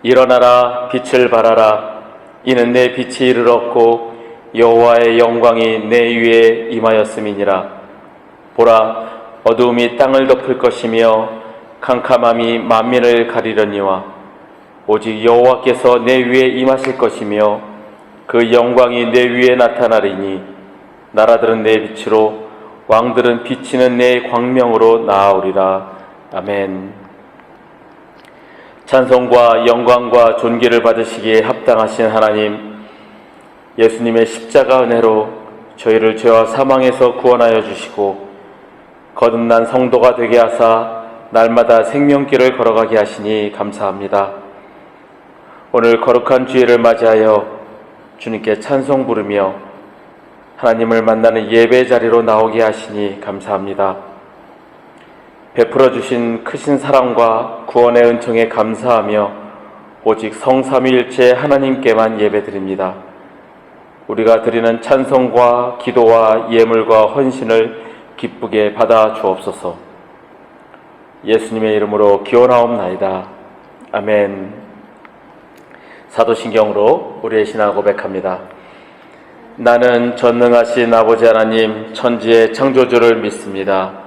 일어나라, 빛을 발하라. 이는 내 빛이 이르렀고 여호와의 영광이 내 위에 임하였음이니라. 보라, 어두움이 땅을 덮을 것이며 캄캄함이 만민을 가리려니와 오직 여호와께서 내 위에 임하실 것이며 그 영광이 내 위에 나타나리니 나라들은 내 빛으로 왕들은 비치는 내 광명으로 나아오리라. 아멘. 찬송과 영광과 존귀를 받으시기에 합당하신 하나님, 예수님의 십자가 은혜로 저희를 죄와 사망에서 구원하여 주시고 거듭난 성도가 되게 하사 날마다 생명길을 걸어가게 하시니 감사합니다. 오늘 거룩한 주일을 맞이하여 주님께 찬송 부르며 하나님을 만나는 예배 자리로 나오게 하시니 감사합니다. 베풀어 주신 크신 사랑과 구원의 은총에 감사하며 오직 성삼위일체 하나님께만 예배드립니다. 우리가 드리는 찬송과 기도와 예물과 헌신을 기쁘게 받아 주옵소서. 예수님의 이름으로 기원하옵나이다. 아멘. 사도신경으로 우리의 신앙을 고백합니다. 나는 전능하신 아버지 하나님 천지의 창조주를 믿습니다.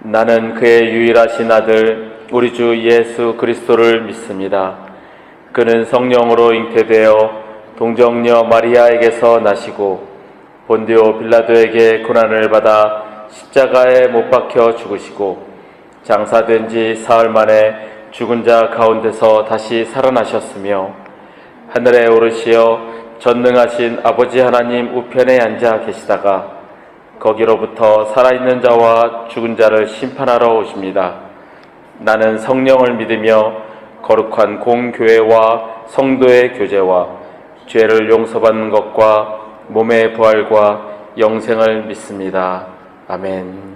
나는 그의 유일하신 아들 우리 주 예수 그리스도를 믿습니다. 그는 성령으로 잉태되어 동정녀 마리아에게서 나시고 본디오 빌라도에게 고난을 받아 십자가에 못 박혀 죽으시고 장사된 지 사흘 만에 죽은 자 가운데서 다시 살아나셨으며 하늘에 오르시어 전능하신 아버지 하나님 우편에 앉아 계시다가 거기로부터 살아있는 자와 죽은 자를 심판하러 오십니다. 나는 성령을 믿으며 거룩한 공교회와 성도의 교제와 죄를 용서받는 것과 몸의 부활과 영생을 믿습니다. 아멘.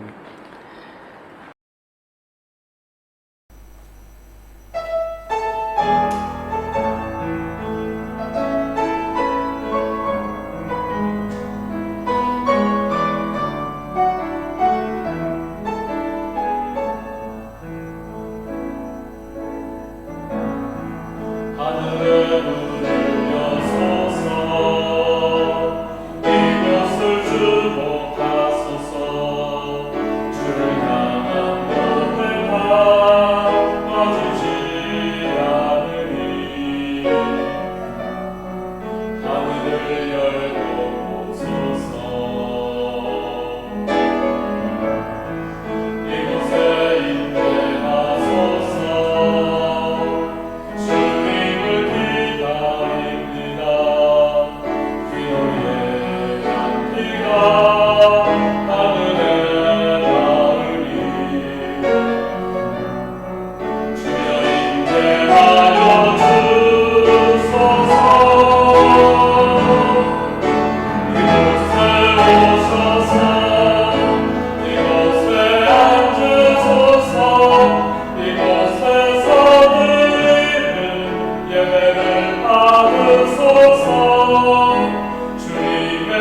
주님의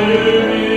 이름이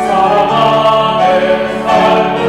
사랑 안에 살고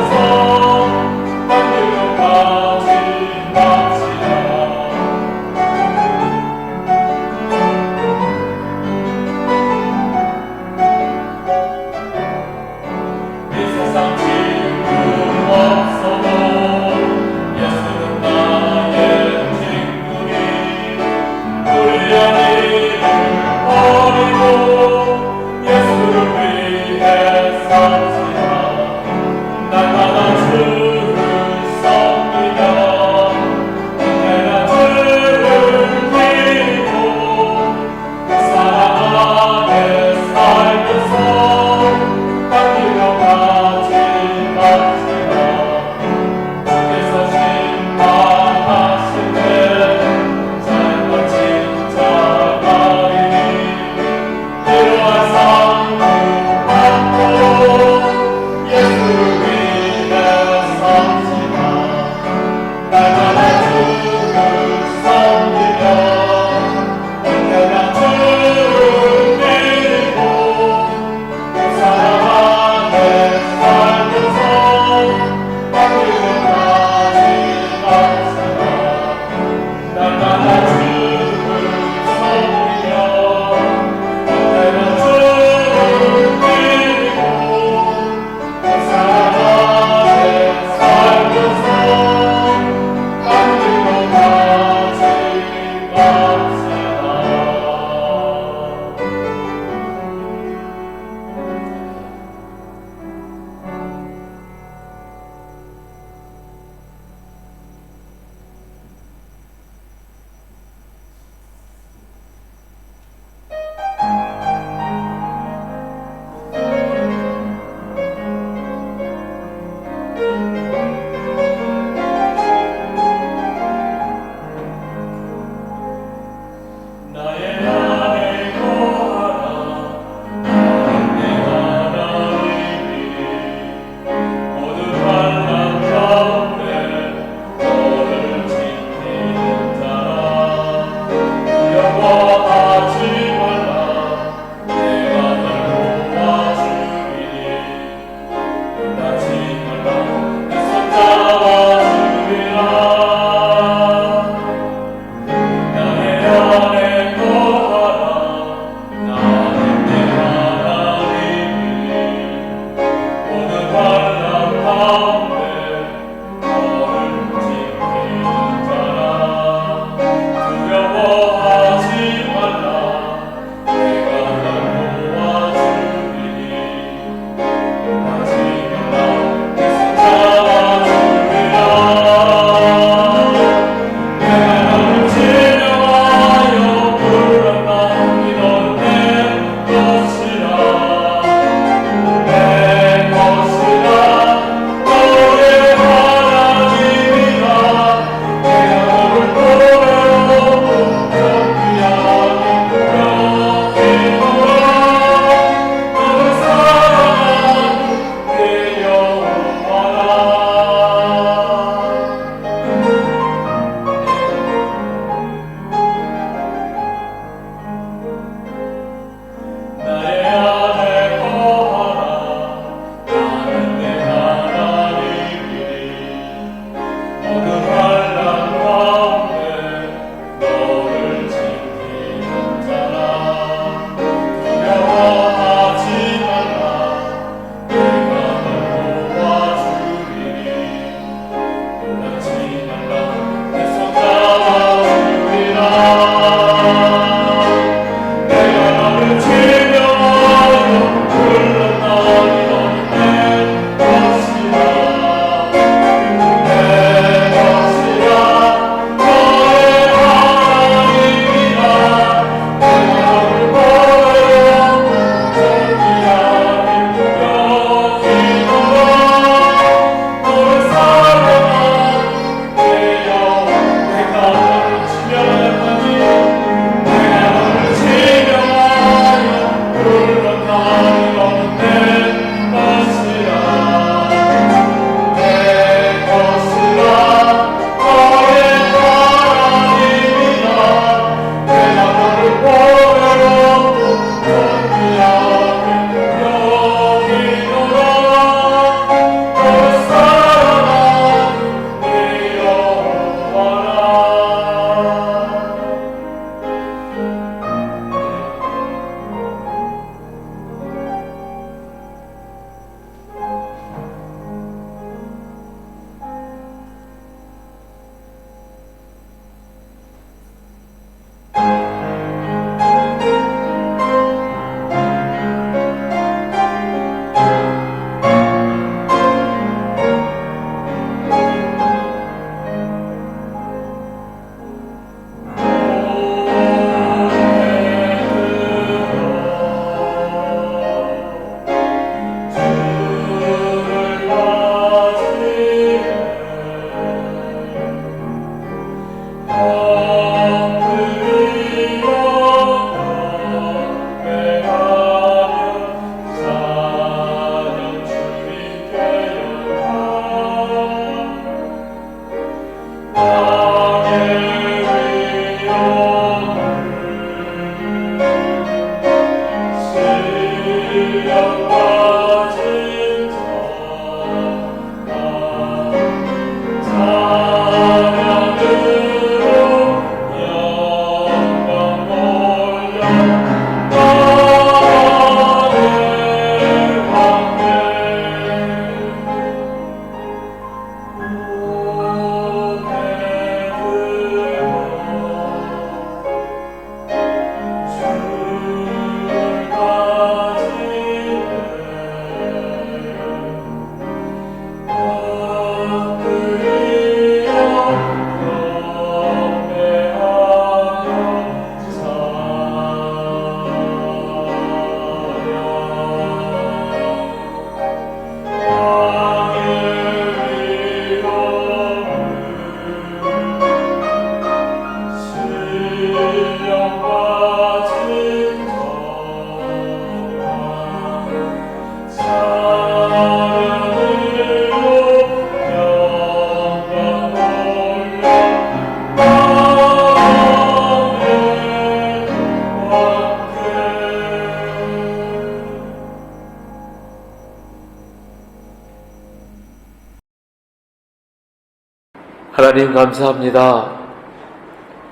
하나님 감사합니다.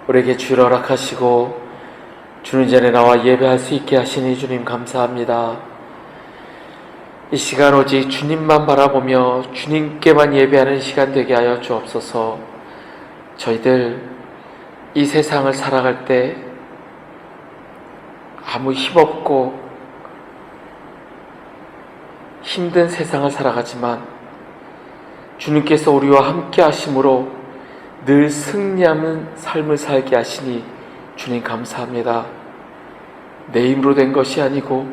우리에게 주를 허락하시고 주님 전에 나와 예배할 수 있게 하시니 주님 감사합니다. 이 시간 오직 주님만 바라보며 주님께만 예배하는 시간 되게 하여 주옵소서. 저희들 이 세상을 살아갈 때 아무 힘없고 힘든 세상을 살아가지만 주님께서 우리와 함께 하심으로 늘 승리하는 삶을 살게 하시니 주님 감사합니다. 내 힘으로 된 것이 아니고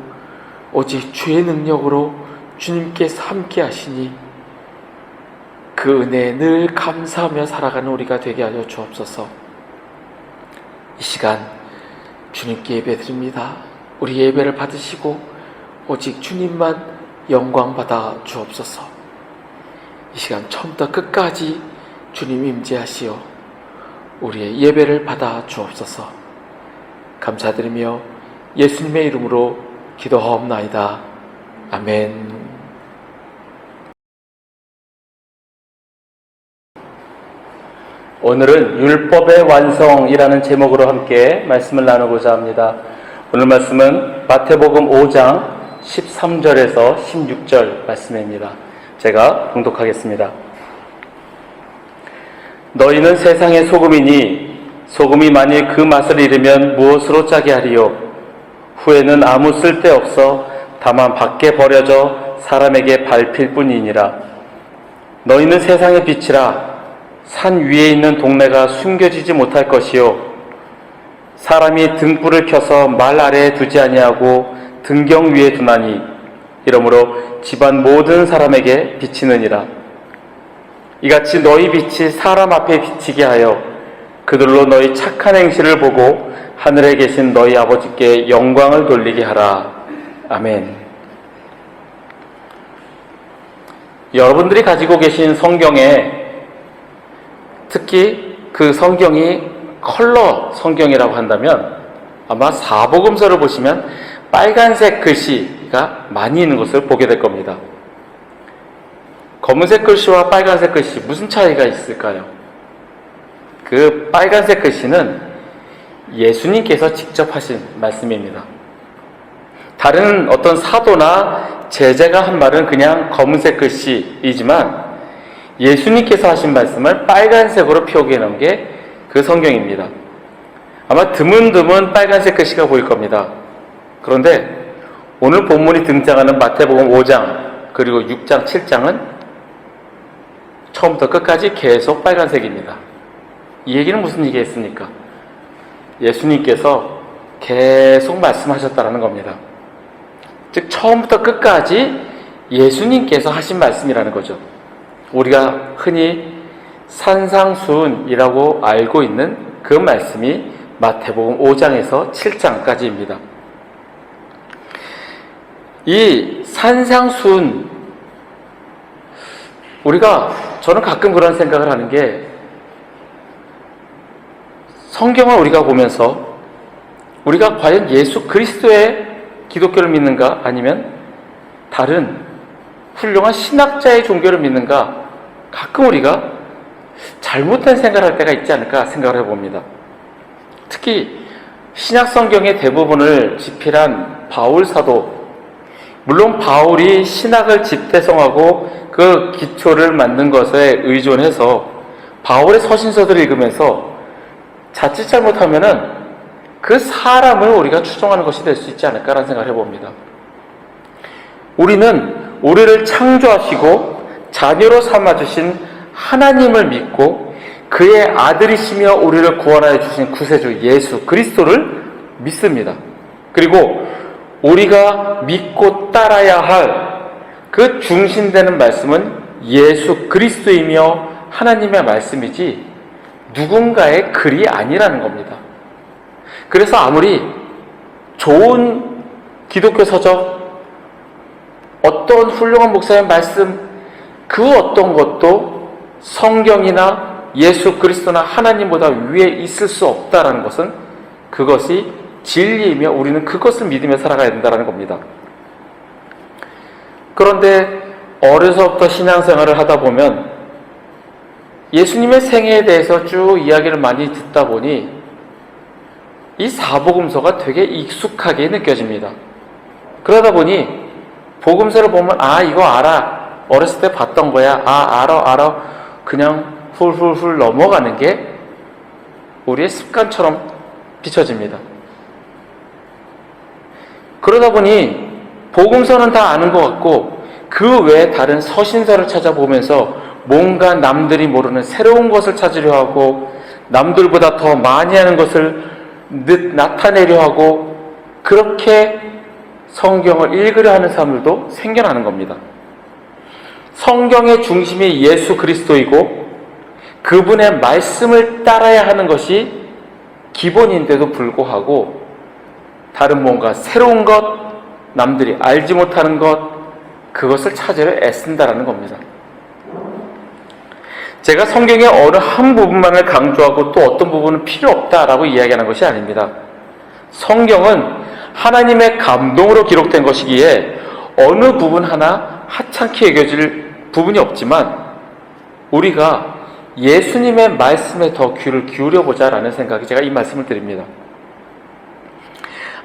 오직 주의 능력으로 주님께서 함께 하시니 그 은혜에 늘 감사하며 살아가는 우리가 되게 하여 주옵소서. 이 시간 주님께 예배드립니다. 우리 예배를 받으시고 오직 주님만 영광 받아 주옵소서. 이 시간 처음부터 끝까지 주님 임재하시어 우리의 예배를 받아 주옵소서. 감사드리며 예수님의 이름으로 기도하옵나이다. 아멘. 오늘은 율법의 완성이라는 제목으로 함께 말씀을 나누고자 합니다. 오늘 말씀은 마태복음 5장 13절에서 16절 말씀입니다. 제가 봉독하겠습니다. 너희는 세상의 소금이니 소금이 만일 그 맛을 잃으면 무엇으로 짜게 하리요? 후에는 아무 쓸데없어 다만 밖에 버려져 사람에게 밟힐 뿐이니라. 너희는 세상의 빛이라. 산 위에 있는 동네가 숨겨지지 못할 것이요, 사람이 등불을 켜서 말 아래에 두지 아니하고 등경 위에 두나니 이러므로 집안 모든 사람에게 비치느니라. 이같이 너희 빛이 사람 앞에 비치게 하여 그들로 너희 착한 행실을 보고 하늘에 계신 너희 아버지께 영광을 돌리게 하라. 아멘. 여러분들이 가지고 계신 성경에 특히 그 성경이 컬러 성경이라고 한다면 아마 사복음서를 보시면 빨간색 글씨가 많이 있는 것을 보게 될 겁니다. 검은색 글씨와 빨간색 글씨 무슨 차이가 있을까요? 그 빨간색 글씨는 예수님께서 직접 하신 말씀입니다. 다른 어떤 사도나 제자가 한 말은 그냥 검은색 글씨이지만 예수님께서 하신 말씀을 빨간색으로 표기해 놓은 게 그 성경입니다. 아마 드문드문 빨간색 글씨가 보일 겁니다. 그런데 오늘 본문이 등장하는 마태복음 5장 그리고 6장, 7장은 처음부터 끝까지 계속 빨간색입니다. 이 얘기는 무슨 얘기겠습니까? 예수님께서 계속 말씀하셨다는 겁니다. 즉 처음부터 끝까지 예수님께서 하신 말씀이라는 거죠. 우리가 흔히 산상수훈이라고 알고 있는 그 말씀이 마태복음 5장에서 7장까지입니다. 이 산상수훈, 저는 가끔 그런 생각을 하는 게, 성경을 우리가 보면서 우리가 과연 예수 그리스도의 기독교를 믿는가 아니면 다른 훌륭한 신학자의 종교를 믿는가, 가끔 우리가 잘못된 생각을 할 때가 있지 않을까 생각을 해봅니다. 특히 신약 성경의 대부분을 집필한 바울 사도, 물론 바울이 신학을 집대성하고 그 기초를 만든 것에 의존해서 바울의 서신서들을 읽으면서 자칫 잘못하면은 그 사람을 우리가 추종하는 것이 될 수 있지 않을까라는 생각을 해봅니다. 우리는 우리를 창조하시고 자녀로 삼아주신 하나님을 믿고 그의 아들이시며 우리를 구원하여 주신 구세주 예수 그리스도를 믿습니다. 그리고 우리가 믿고 따라야 할 그 중심되는 말씀은 예수 그리스도이며 하나님의 말씀이지 누군가의 글이 아니라는 겁니다. 그래서 아무리 좋은 기독교 서적, 어떤 훌륭한 목사의 말씀, 그 어떤 것도 성경이나 예수 그리스도나 하나님보다 위에 있을 수 없다라는 것은 그것이 진리이며 우리는 그것을 믿으며 살아가야 된다는 겁니다. 그런데 어려서부터 신앙생활을 하다 보면 예수님의 생애에 대해서 쭉 이야기를 많이 듣다 보니 이 사복음서가 되게 익숙하게 느껴집니다. 그러다 보니 복음서를 보면 이거 알아. 어렸을 때 봤던 거야. 알아. 그냥 훌훌훌 넘어가는 게 우리의 습관처럼 비춰집니다. 그러다 보니 복음서는 다 아는 것 같고 그 외에 다른 서신서를 찾아보면서 뭔가 남들이 모르는 새로운 것을 찾으려 하고 남들보다 더 많이 하는 것을 나타내려 하고 그렇게 성경을 읽으려 하는 사람들도 생겨나는 겁니다. 성경의 중심이 예수 그리스도이고 그분의 말씀을 따라야 하는 것이 기본인데도 불구하고 다른 뭔가 새로운 것, 남들이 알지 못하는 것, 그것을 찾으려 애쓴다라는 겁니다. 제가 성경의 어느 한 부분만을 강조하고 또 어떤 부분은 필요 없다라고 이야기하는 것이 아닙니다. 성경은 하나님의 감동으로 기록된 것이기에 어느 부분 하나 하찮게 여겨질 부분이 없지만 우리가 예수님의 말씀에 더 귀를 기울여보자라는 생각이 제가 이 말씀을 드립니다.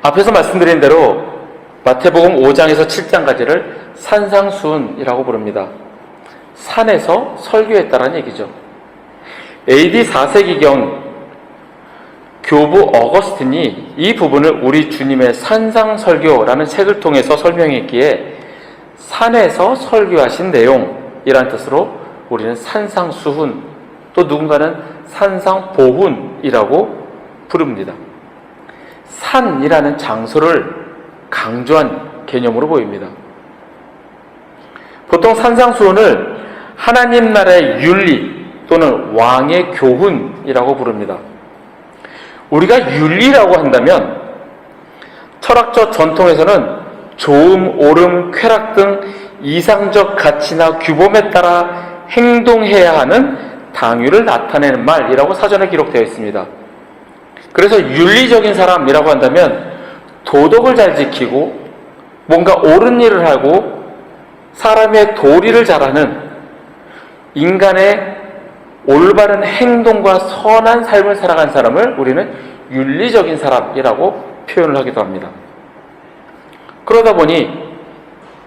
앞에서 말씀드린 대로 마태복음 5장에서 7장까지를 산상수훈이라고 부릅니다. 산에서 설교했다는 얘기죠. AD 4세기경 교부 어거스틴이 이 부분을 우리 주님의 산상설교라는 책을 통해서 설명했기에 산에서 설교하신 내용이란 뜻으로 우리는 산상수훈, 또 누군가는 산상보훈이라고 부릅니다. 산이라는 장소를 강조한 개념으로 보입니다. 보통 산상수훈을 하나님 나라의 윤리 또는 왕의 교훈이라고 부릅니다. 우리가 윤리라고 한다면 철학적 전통에서는 좋음, 옳음, 쾌락 등 이상적 가치나 규범에 따라 행동해야 하는 당위를 나타내는 말이라고 사전에 기록되어 있습니다. 그래서 윤리적인 사람이라고 한다면 도덕을 잘 지키고 뭔가 옳은 일을 하고 사람의 도리를 잘하는 인간의 올바른 행동과 선한 삶을 살아간 사람을 우리는 윤리적인 사람이라고 표현을 하기도 합니다. 그러다 보니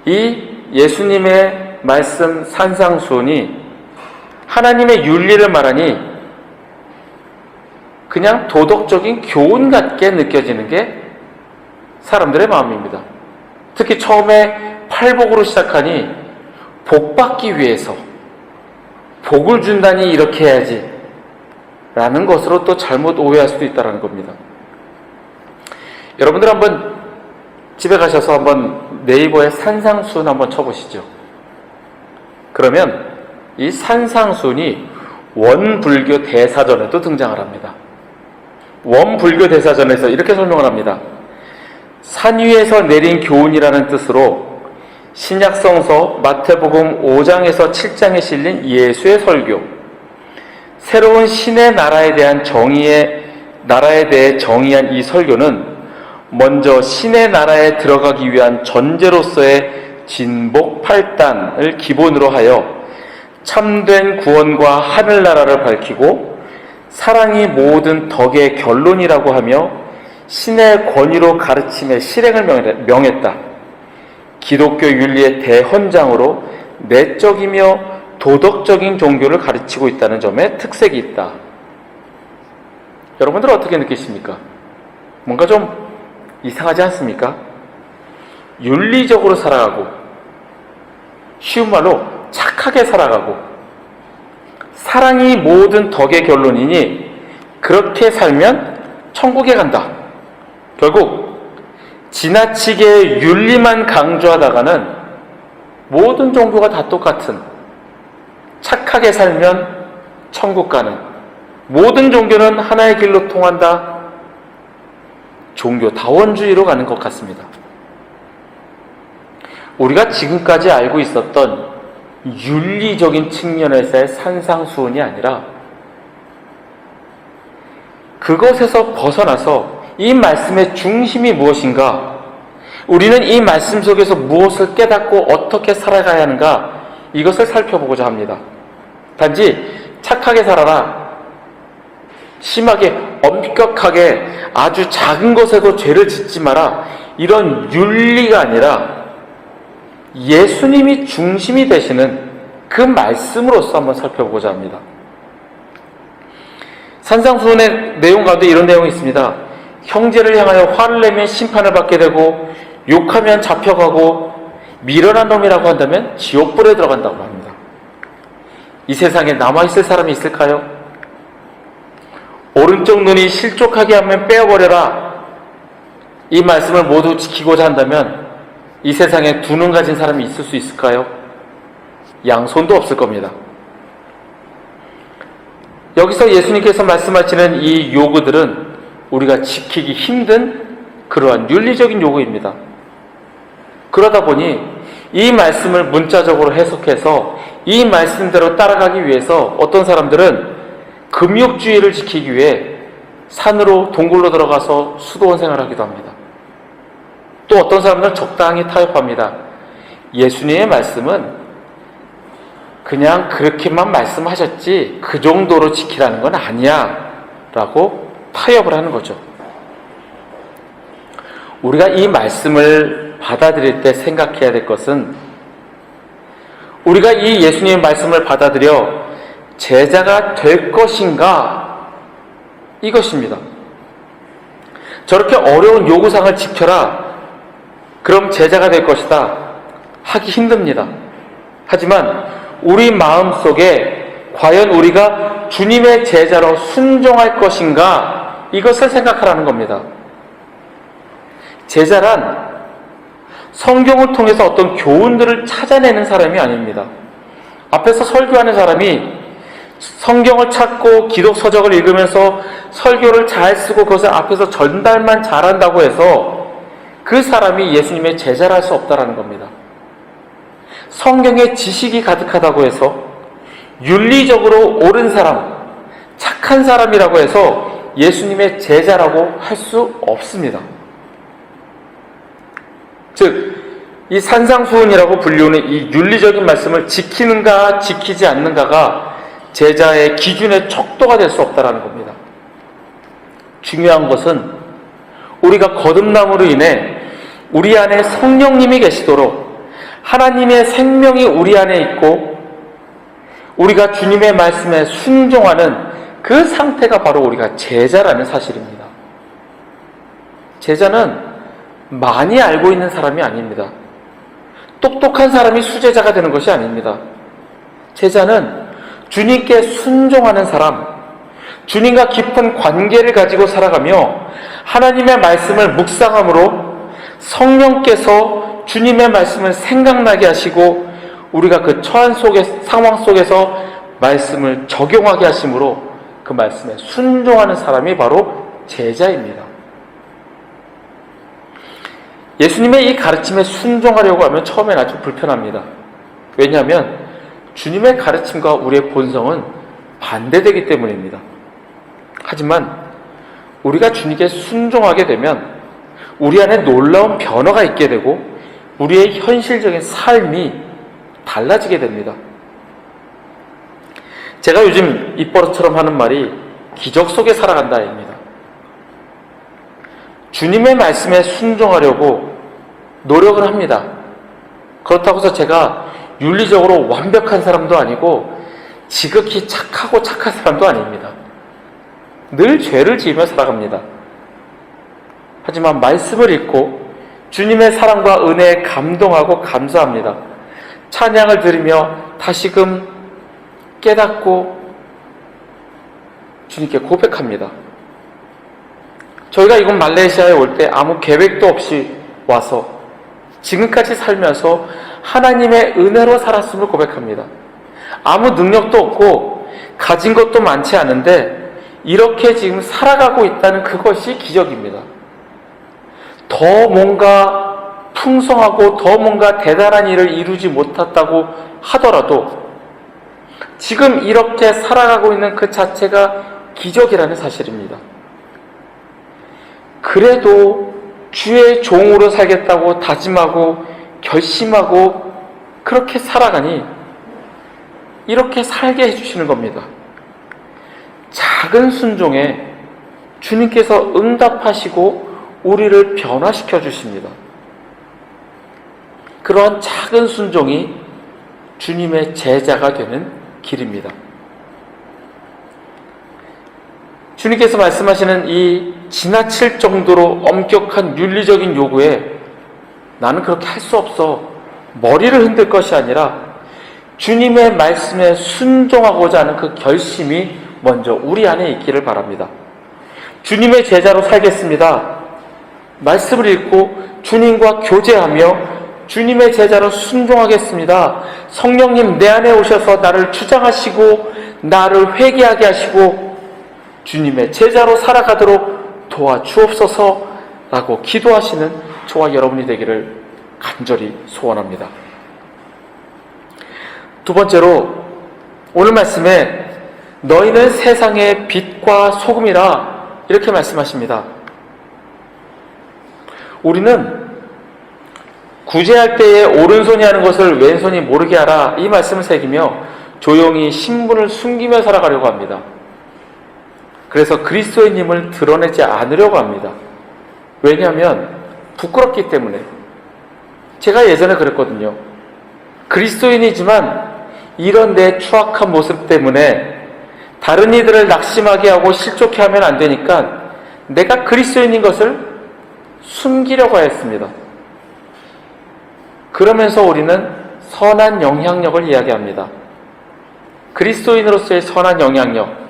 이 예수님의 말씀 산상수훈이 하나님의 윤리를 말하니 그냥 도덕적인 교훈 같게 느껴지는 게 사람들의 마음입니다. 특히 처음에 팔복으로 시작하니 복 받기 위해서 복을 준다니 이렇게 해야지 라는 것으로 또 잘못 오해할 수도 있다는 겁니다. 여러분들 한번 집에 가셔서 한번 네이버에 산상수훈 한번 쳐보시죠. 그러면 이 산상수훈이 원불교 대사전에도 등장을 합니다. 원불교 대사전에서 이렇게 설명을 합니다. 산 위에서 내린 교훈이라는 뜻으로 신약성서 마태복음 5장에서 7장에 실린 예수의 설교, 새로운 신의 나라에 대한 나라에 대해 정의한 이 설교는 먼저 신의 나라에 들어가기 위한 전제로서의 진복 8단을 기본으로 하여 참된 구원과 하늘나라를 밝히고 사랑이 모든 덕의 결론이라고 하며 신의 권위로 가르침의 실행을 명했다. 기독교 윤리의 대헌장으로 내적이며 도덕적인 종교를 가르치고 있다는 점에 특색이 있다. 여러분들은 어떻게 느끼십니까? 뭔가 좀 이상하지 않습니까? 윤리적으로 살아가고 쉬운 말로 착하게 살아가고 사랑이 모든 덕의 결론이니 그렇게 살면 천국에 간다. 결국 지나치게 윤리만 강조하다가는 모든 종교가 다 똑같은, 착하게 살면 천국 가는, 모든 종교는 하나의 길로 통한다, 종교 다원주의로 가는 것 같습니다. 우리가 지금까지 알고 있었던 윤리적인 측면에서의 산상수훈이 아니라 그것에서 벗어나서 이 말씀의 중심이 무엇인가, 우리는 이 말씀 속에서 무엇을 깨닫고 어떻게 살아가야 하는가, 이것을 살펴보고자 합니다. 단지 착하게 살아라, 심하게 엄격하게 아주 작은 것에도 죄를 짓지 마라, 이런 윤리가 아니라 예수님이 중심이 되시는 그 말씀으로서 한번 살펴보고자 합니다. 산상수훈의 내용 가운데 이런 내용이 있습니다. 형제를 향하여 화를 내면 심판을 받게 되고, 욕하면 잡혀가고, 미련한 놈이라고 한다면 지옥불에 들어간다고 합니다. 이 세상에 남아있을 사람이 있을까요? 오른쪽 눈이 실족하게 하면 빼어버려라, 이 말씀을 모두 지키고자 한다면 이 세상에 두 눈 가진 사람이 있을 수 있을까요? 양손도 없을 겁니다. 여기서 예수님께서 말씀하시는 이 요구들은 우리가 지키기 힘든 그러한 윤리적인 요구입니다. 그러다 보니 이 말씀을 문자적으로 해석해서 이 말씀대로 따라가기 위해서 어떤 사람들은 금욕주의를 지키기 위해 산으로 동굴로 들어가서 수도원 생활하기도 합니다. 또 어떤 사람들은 적당히 타협합니다. 예수님의 말씀은 그냥 그렇게만 말씀하셨지 그 정도로 지키라는 건 아니야 라고 타협을 하는 거죠. 우리가 이 말씀을 받아들일 때 생각해야 될 것은, 우리가 이 예수님의 말씀을 받아들여 제자가 될 것인가, 이것입니다. 저렇게 어려운 요구사항을 지켜라, 그럼 제자가 될 것이다, 하기 힘듭니다. 하지만 우리 마음속에 과연 우리가 주님의 제자로 순종할 것인가, 이것을 생각하라는 겁니다. 제자란 성경을 통해서 어떤 교훈들을 찾아내는 사람이 아닙니다. 앞에서 설교하는 사람이 성경을 찾고 기독 서적을 읽으면서 설교를 잘 쓰고 그것을 앞에서 전달만 잘한다고 해서 그 사람이 예수님의 제자를 할 수 없다라는 겁니다. 성경에 지식이 가득하다고 해서 윤리적으로 옳은 사람, 착한 사람이라고 해서 예수님의 제자라고 할 수 없습니다. 즉, 이 산상수훈이라고 불리우는 이 윤리적인 말씀을 지키는가 지키지 않는가가 제자의 기준의 척도가 될 수 없다는 겁니다. 중요한 것은 우리가 거듭남으로 인해 우리 안에 성령님이 계시도록 하나님의 생명이 우리 안에 있고 우리가 주님의 말씀에 순종하는 그 상태가 바로 우리가 제자라는 사실입니다. 제자는 많이 알고 있는 사람이 아닙니다. 똑똑한 사람이 수제자가 되는 것이 아닙니다. 제자는 주님께 순종하는 사람, 주님과 깊은 관계를 가지고 살아가며 하나님의 말씀을 묵상함으로 성령께서 주님의 말씀을 생각나게 하시고 우리가 그 처한 상황 속에서 말씀을 적용하게 하심으로 그 말씀에 순종하는 사람이 바로 제자입니다. 예수님의 이 가르침에 순종하려고 하면 처음엔 아주 불편합니다. 왜냐하면 주님의 가르침과 우리의 본성은 반대되기 때문입니다. 하지만 우리가 주님께 순종하게 되면 우리 안에 놀라운 변화가 있게 되고 우리의 현실적인 삶이 달라지게 됩니다. 제가 요즘 입버릇처럼 하는 말이 기적 속에 살아간다입니다. 주님의 말씀에 순종하려고 노력을 합니다. 그렇다고 해서 제가 윤리적으로 완벽한 사람도 아니고 지극히 착하고 착한 사람도 아닙니다. 늘 죄를 지으며 살아갑니다. 하지만 말씀을 읽고 주님의 사랑과 은혜에 감동하고 감사합니다. 찬양을 들으며 다시금 깨닫고 주님께 고백합니다. 저희가 이곳 말레이시아에 올 때 아무 계획도 없이 와서 지금까지 살면서 하나님의 은혜로 살았음을 고백합니다. 아무 능력도 없고 가진 것도 많지 않은데 이렇게 지금 살아가고 있다는 그것이 기적입니다. 더 뭔가 풍성하고 더 뭔가 대단한 일을 이루지 못했다고 하더라도 지금 이렇게 살아가고 있는 그 자체가 기적이라는 사실입니다. 그래도 주의 종으로 살겠다고 다짐하고 결심하고 그렇게 살아가니 이렇게 살게 해주시는 겁니다. 작은 순종에 주님께서 응답하시고 우리를 변화시켜 주십니다. 그러한 작은 순종이 주님의 제자가 되는 길입니다. 주님께서 말씀하시는 이 지나칠 정도로 엄격한 윤리적인 요구에 나는 그렇게 할 수 없어, 머리를 흔들 것이 아니라 주님의 말씀에 순종하고자 하는 그 결심이 먼저 우리 안에 있기를 바랍니다. 주님의 제자로 살겠습니다. 말씀을 읽고 주님과 교제하며 주님의 제자로 순종하겠습니다. 성령님 내 안에 오셔서 나를 주장하시고 나를 회개하게 하시고 주님의 제자로 살아가도록 도와주옵소서라고 기도하시는 저와 여러분이 되기를 간절히 소원합니다. 두 번째로 오늘 말씀에 너희는 세상의 빛과 소금이라 이렇게 말씀하십니다. 우리는 구제할 때에 오른손이 하는 것을 왼손이 모르게 하라 이 말씀을 새기며 조용히 신분을 숨기며 살아가려고 합니다. 그래서 그리스도인임을 드러내지 않으려고 합니다. 왜냐하면 부끄럽기 때문에. 제가 예전에 그랬거든요. 그리스도인이지만 이런 내 추악한 모습 때문에 다른 이들을 낙심하게 하고 실족해 하면 안 되니까 내가 그리스도인인 것을 숨기려고 했습니다. 그러면서 우리는 선한 영향력을 이야기합니다. 그리스도인으로서의 선한 영향력,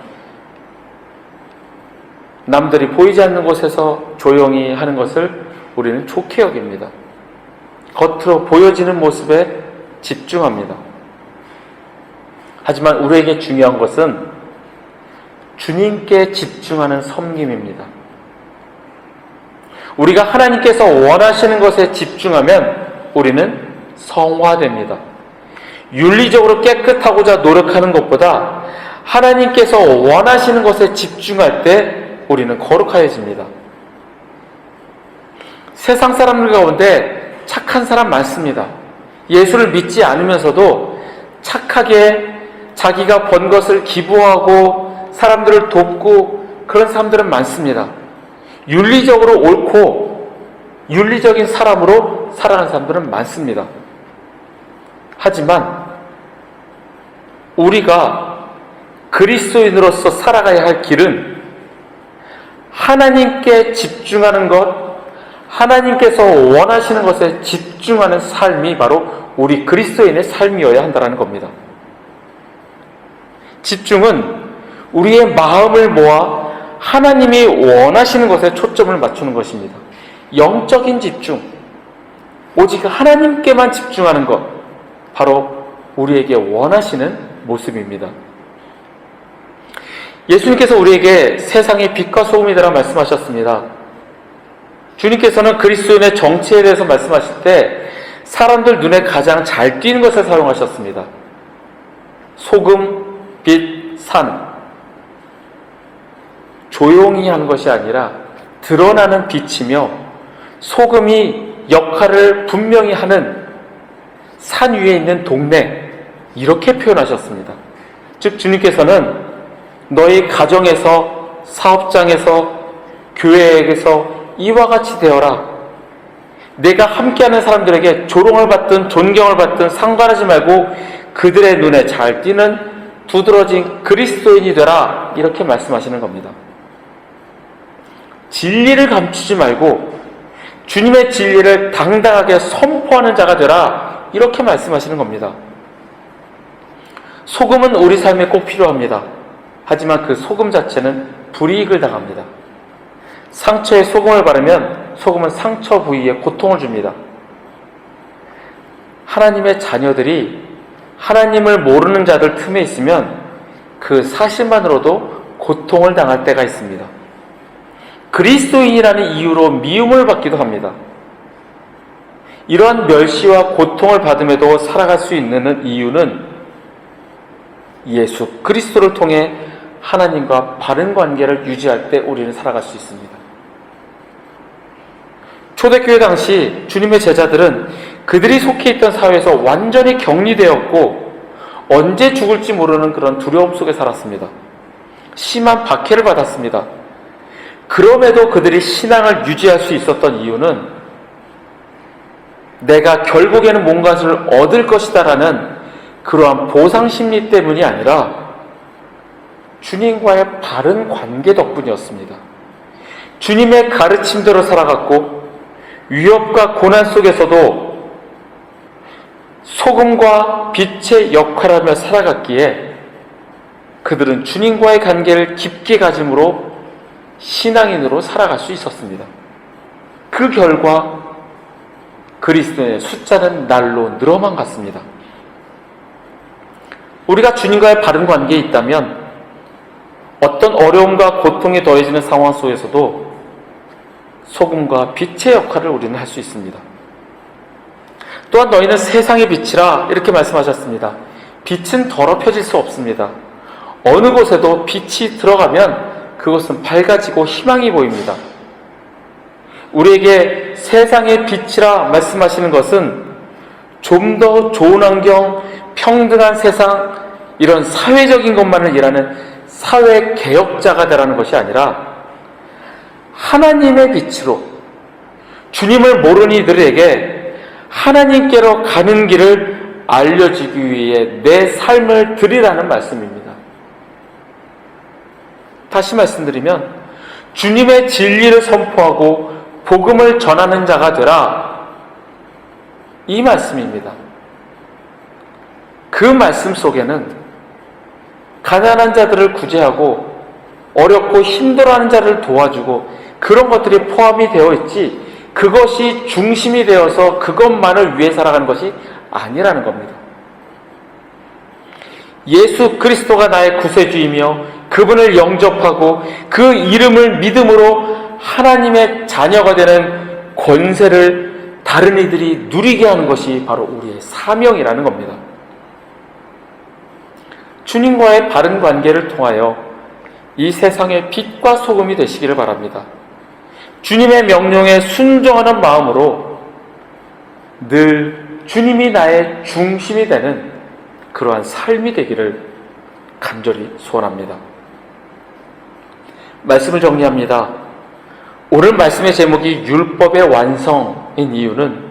남들이 보이지 않는 곳에서 조용히 하는 것을 우리는 좋게 여깁니다. 겉으로 보여지는 모습에 집중합니다. 하지만 우리에게 중요한 것은 주님께 집중하는 섬김입니다. 우리가 하나님께서 원하시는 것에 집중하면 우리는 성화됩니다. 윤리적으로 깨끗하고자 노력하는 것보다 하나님께서 원하시는 것에 집중할 때 우리는 거룩해집니다. 세상 사람들 가운데 착한 사람 많습니다. 예수를 믿지 않으면서도 착하게 자기가 번 것을 기부하고 사람들을 돕고 그런 사람들은 많습니다. 윤리적으로 옳고 윤리적인 사람으로 살아가는 사람들은 많습니다. 하지만 우리가 그리스도인으로서 살아가야 할 길은 하나님께 집중하는 것, 하나님께서 원하시는 것에 집중하는 삶이 바로 우리 그리스도인의 삶이어야 한다는 겁니다. 집중은 우리의 마음을 모아 하나님이 원하시는 것에 초점을 맞추는 것입니다. 영적인 집중, 오직 하나님께만 집중하는 것, 바로 우리에게 원하시는 모습입니다. 예수님께서 우리에게 세상의 빛과 소금이 되라 말씀하셨습니다. 주님께서는 그리스도인의 정체에 대해서 말씀하실 때 사람들 눈에 가장 잘 띄는 것을 사용하셨습니다. 소금, 빛, 산. 조용히 하는 것이 아니라 드러나는 빛이며 소금이 역할을 분명히 하는 산 위에 있는 동네, 이렇게 표현하셨습니다. 즉 주님께서는 너희 가정에서, 사업장에서, 교회에서 이와 같이 되어라. 내가 함께하는 사람들에게 조롱을 받든 존경을 받든 상관하지 말고 그들의 눈에 잘 띄는 두드러진 그리스도인이 되라, 이렇게 말씀하시는 겁니다. 진리를 감추지 말고 주님의 진리를 당당하게 선포하는 자가 되라, 이렇게 말씀하시는 겁니다. 소금은 우리 삶에 꼭 필요합니다. 하지만 그 소금 자체는 불이익을 당합니다. 상처에 소금을 바르면 소금은 상처 부위에 고통을 줍니다. 하나님의 자녀들이 하나님을 모르는 자들 틈에 있으면 그 사실만으로도 고통을 당할 때가 있습니다. 그리스도인이라는 이유로 미움을 받기도 합니다. 이러한 멸시와 고통을 받음에도 살아갈 수 있는 이유는 예수 그리스도를 통해 하나님과 바른 관계를 유지할 때 우리는 살아갈 수 있습니다. 초대교회 당시 주님의 제자들은 그들이 속해 있던 사회에서 완전히 격리되었고 언제 죽을지 모르는 그런 두려움 속에 살았습니다. 심한 박해를 받았습니다. 그럼에도 그들이 신앙을 유지할 수 있었던 이유는 내가 결국에는 뭔가를 얻을 것이다라는 그러한 보상심리 때문이 아니라 주님과의 바른 관계 덕분이었습니다. 주님의 가르침대로 살아갔고 위협과 고난 속에서도 소금과 빛의 역할을 하며 살아갔기에 그들은 주님과의 관계를 깊게 가짐으로 신앙인으로 살아갈 수 있었습니다. 그 결과 그리스도인의 숫자는 날로 늘어만 갔습니다. 우리가 주님과의 바른 관계에 있다면 어떤 어려움과 고통이 더해지는 상황 속에서도 소금과 빛의 역할을 우리는 할 수 있습니다. 또한 너희는 세상의 빛이라 이렇게 말씀하셨습니다. 빛은 더럽혀질 수 없습니다. 어느 곳에도 빛이 들어가면 그것은 밝아지고 희망이 보입니다. 우리에게 세상의 빛이라 말씀하시는 것은 좀 더 좋은 환경, 평등한 세상, 이런 사회적인 것만을 일하는 사회 개혁자가 되라는 것이 아니라 하나님의 빛으로 주님을 모르는 이들에게 하나님께로 가는 길을 알려주기 위해 내 삶을 드리라는 말씀입니다. 다시 말씀드리면 주님의 진리를 선포하고 복음을 전하는 자가 되라, 이 말씀입니다. 그 말씀 속에는 가난한 자들을 구제하고 어렵고 힘들어하는 자를 도와주고 그런 것들이 포함이 되어 있지, 그것이 중심이 되어서 그것만을 위해 살아가는 것이 아니라는 겁니다. 예수 그리스도가 나의 구세주이며 그분을 영접하고 그 이름을 믿음으로 하나님의 자녀가 되는 권세를 다른 이들이 누리게 하는 것이 바로 우리의 사명이라는 겁니다. 주님과의 바른 관계를 통하여 이 세상의 빛과 소금이 되시기를 바랍니다. 주님의 명령에 순종하는 마음으로 늘 주님이 나의 중심이 되는 그러한 삶이 되기를 간절히 소원합니다. 말씀을 정리합니다. 오늘 말씀의 제목이 율법의 완성인 이유는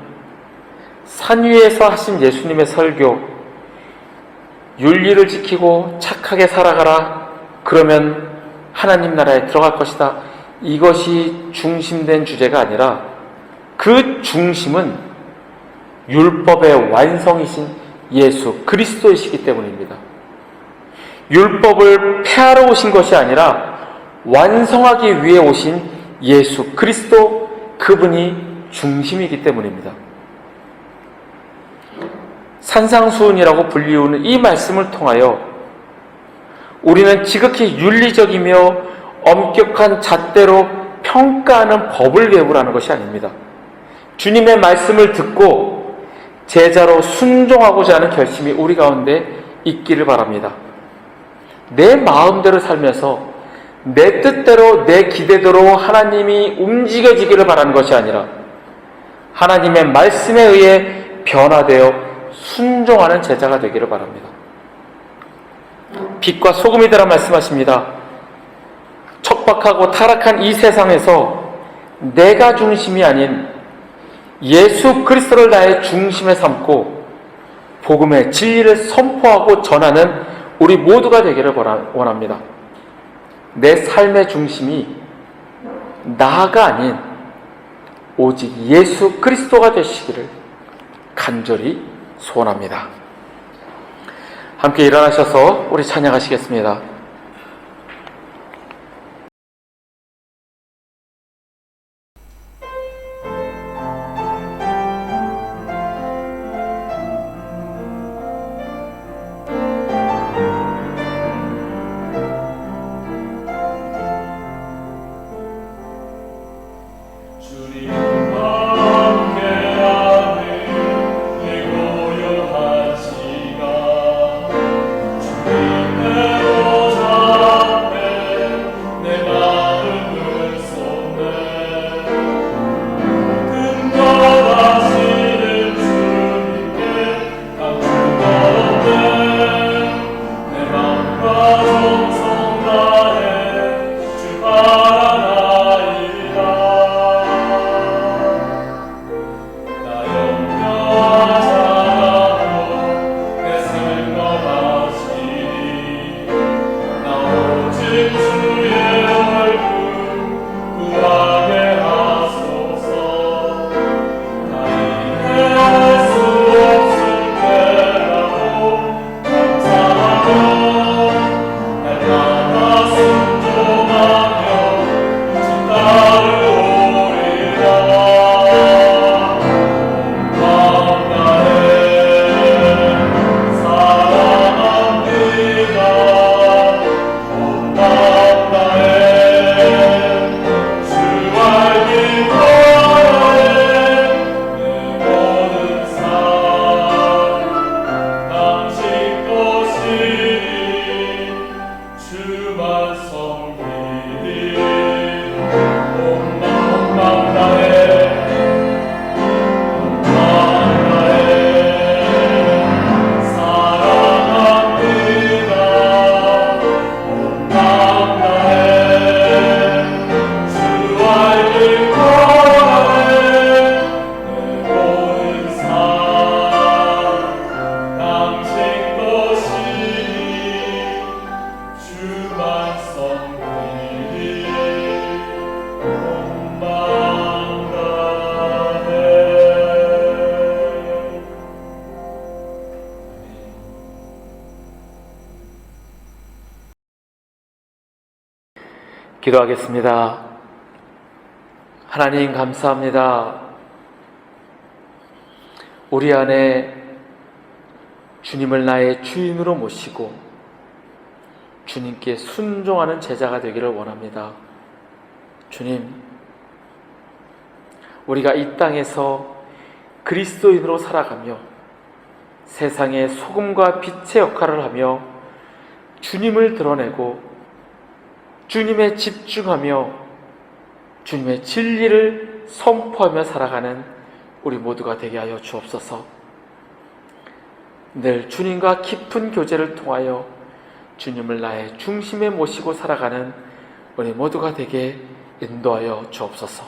산 위에서 하신 예수님의 설교, 윤리를 지키고 착하게 살아가라, 그러면 하나님 나라에 들어갈 것이다, 이것이 중심된 주제가 아니라 그 중심은 율법의 완성이신 예수 그리스도이시기 때문입니다. 율법을 폐하러 오신 것이 아니라 완성하기 위해 오신 예수 그리스도, 그분이 중심이기 때문입니다. 산상수훈이라고 불리우는 이 말씀을 통하여 우리는 지극히 윤리적이며 엄격한 잣대로 평가하는 법을 배우라는 것이 아닙니다. 주님의 말씀을 듣고 제자로 순종하고자 하는 결심이 우리 가운데 있기를 바랍니다. 내 마음대로 살면서 내 뜻대로 내 기대대로 하나님이 움직여지기를 바라는 것이 아니라 하나님의 말씀에 의해 변화되어 순종하는 제자가 되기를 바랍니다. 빛과 소금이 되라 말씀하십니다. 척박하고 타락한 이 세상에서 내가 중심이 아닌 예수 그리스도를 나의 중심에 삼고 복음의 진리를 선포하고 전하는 우리 모두가 되기를 원합니다. 내 삶의 중심이 나가 아닌 오직 예수 그리스도가 되시기를 간절히 소원합니다. 함께 일어나셔서 우리 찬양하시겠습니다. 기도하겠습니다. 하나님 감사합니다. 우리 안에 주님을 나의 주인으로 모시고 주님께 순종하는 제자가 되기를 원합니다. 주님, 우리가 이 땅에서 그리스도인으로 살아가며 세상의 소금과 빛의 역할을 하며 주님을 드러내고 주님에 집중하며 주님의 진리를 선포하며 살아가는 우리 모두가 되게 하여 주옵소서. 늘 주님과 깊은 교제를 통하여 주님을 나의 중심에 모시고 살아가는 우리 모두가 되게 인도하여 주옵소서.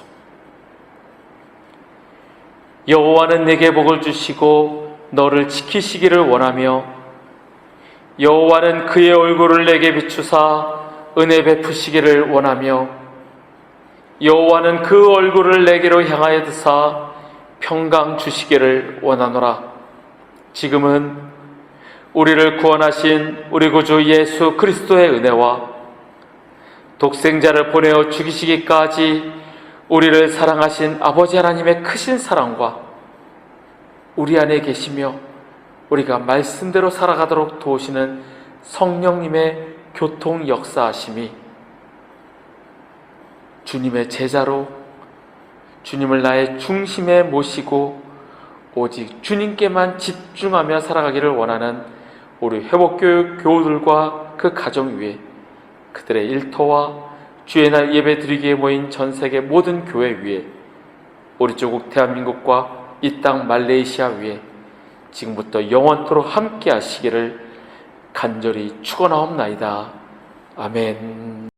여호와는 내게 복을 주시고 너를 지키시기를 원하며 여호와는 그의 얼굴을 내게 비추사 은혜 베푸시기를 원하며 여호와는 그 얼굴을 내게로 향하여 드사 평강 주시기를 원하노라. 지금은 우리를 구원하신 우리 구주 예수 그리스도의 은혜와 독생자를 보내어 죽이시기까지 우리를 사랑하신 아버지 하나님의 크신 사랑과 우리 안에 계시며 우리가 말씀대로 살아가도록 도우시는 성령님의 교통 역사하심이 주님의 제자로 주님을 나의 중심에 모시고 오직 주님께만 집중하며 살아가기를 원하는 우리 회복교육 교우들과 그 가정 위에 그들의 일터와 주의 날 예배 드리기에 모인 전 세계 모든 교회 위에 우리 조국 대한민국과 이 땅 말레이시아 위에 지금부터 영원토록 함께 하시기를 간절히 축원하옵나이다. 아멘.